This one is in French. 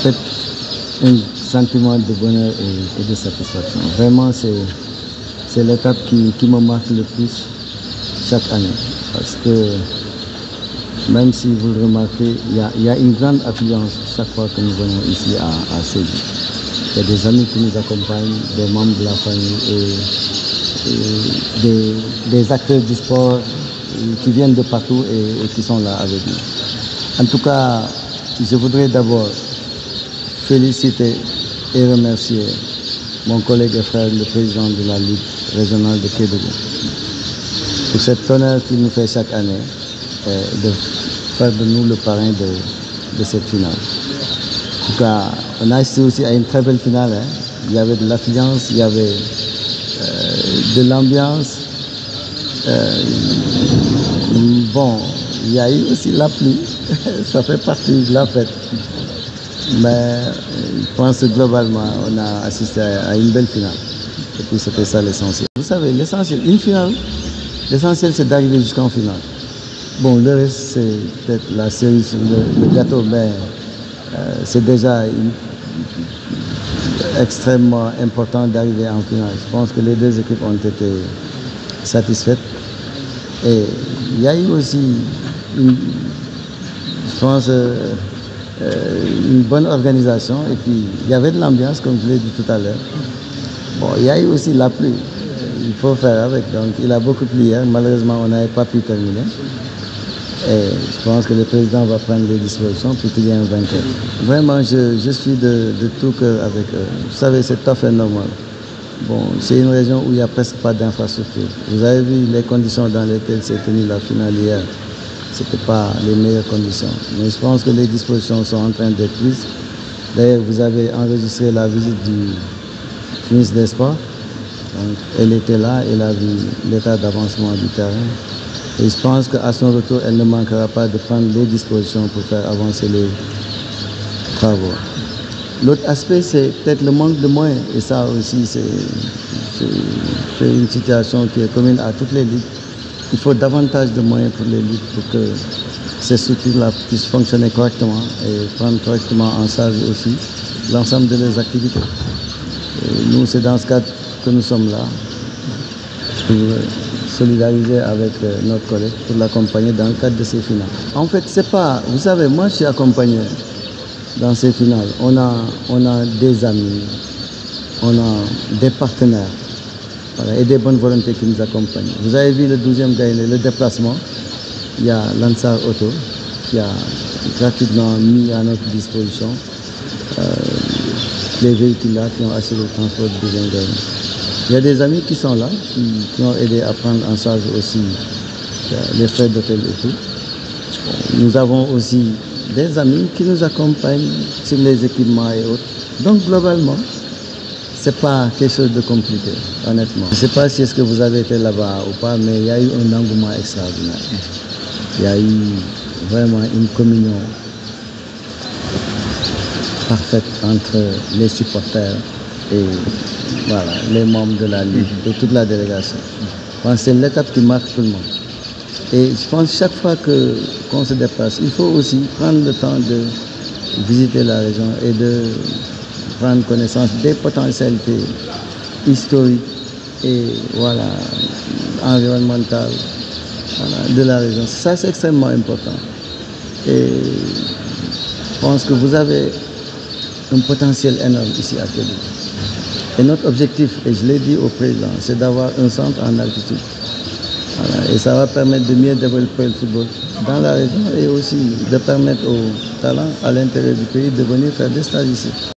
fait un sentiment de bonheur et de satisfaction. Vraiment, c'est l'étape qui me marque le plus chaque année. Parce que même si vous le remarquez, il y a une grande affluence chaque fois que nous venons ici à Séville. Il y a des amis qui nous accompagnent, des membres de la famille et des acteurs du sport qui viennent de partout et qui sont là avec nous. En tout cas, je voudrais d'abord féliciter et remercier mon collègue et frère, le président de la Ligue régionale de Kédougou, pour cet honneur qu'il nous fait chaque année de faire de nous le parrain de cette finale. En tout cas, on a assisté aussi à une très belle finale. Hein. Il y avait de l'affluence, il y avait de l'ambiance. Bon, il y a eu aussi la pluie, ça fait partie de la fête. Mais je pense que globalement, on a assisté à une belle finale. Et puis c'était ça l'essentiel. Vous savez, l'essentiel, une finale, l'essentiel c'est d'arriver jusqu'en finale. Bon, le reste c'est peut-être la cerise, le gâteau, mais c'est déjà extrêmement important d'arriver en finale. Je pense que les deux équipes ont été satisfaites. Et il y a eu aussi, je pense, une bonne organisation. Et puis, il y avait de l'ambiance, comme je l'ai dit tout à l'heure. Bon, il y a eu aussi la pluie. Il faut faire avec. Donc, il a beaucoup plu hier. Malheureusement, on n'avait pas pu terminer. Et je pense que le président va prendre les dispositions pour qu'il y ait un vainqueur. Vraiment, je suis de tout cœur avec eux. Vous savez, c'est tout à fait normal. Bon, c'est une région où il n'y a presque pas d'infrastructure. Vous avez vu les conditions dans lesquelles s'est tenue la finale hier. Ce n'étaient pas les meilleures conditions. Mais je pense que les dispositions sont en train d'être prises. D'ailleurs, vous avez enregistré la visite du ministre des Sports. Donc, elle était là, elle a vu l'état d'avancement du terrain. Et je pense qu'à son retour, elle ne manquera pas de prendre les dispositions pour faire avancer les travaux. L'autre aspect, c'est peut-être le manque de moyens. Et ça aussi, c'est une situation qui est commune à toutes les ligues. Il faut davantage de moyens pour les ligues pour que ces structures-là puissent fonctionner correctement et prendre correctement en charge aussi l'ensemble de leurs activités. Et nous, c'est dans ce cadre que nous sommes là pour solidariser avec notre collègue, pour l'accompagner dans le cadre de ces finales. En fait, c'est pas... Vous savez, moi, je suis accompagné dans ces finales. On a des amis, on a des partenaires, voilà, et des bonnes volontés qui nous accompagnent. Vous avez vu le 12e gagné, le déplacement. Il y a Lansar Auto qui a gratuitement mis à notre disposition les véhicules-là qui ont assuré le transport du 12e gagné. Il y a des amis qui sont là, qui ont aidé à prendre en charge aussi les frais d'hôtel et tout. Nous avons aussi des amis qui nous accompagnent sur les équipements et autres. Donc globalement, c'est pas quelque chose de compliqué, honnêtement. Je ne sais pas si est-ce que vous avez été là-bas ou pas, mais il y a eu un engouement extraordinaire. Il y a eu vraiment une communion parfaite entre les supporters et voilà, les membres de la Ligue et toute la délégation. C'est l'étape qui marque tout le monde. Et je pense que chaque fois qu'on se déplace, il faut aussi prendre le temps de visiter la région et de prendre connaissance des potentialités historiques et voilà, environnementales voilà, de la région. Ça, c'est extrêmement important. Et je pense que vous avez un potentiel énorme ici à Kédougou. Et notre objectif, et je l'ai dit au président, c'est d'avoir un centre en altitude. Voilà, et ça va permettre de mieux développer le football dans la région et aussi de permettre aux talents à l'intérieur du pays de venir faire des stages ici.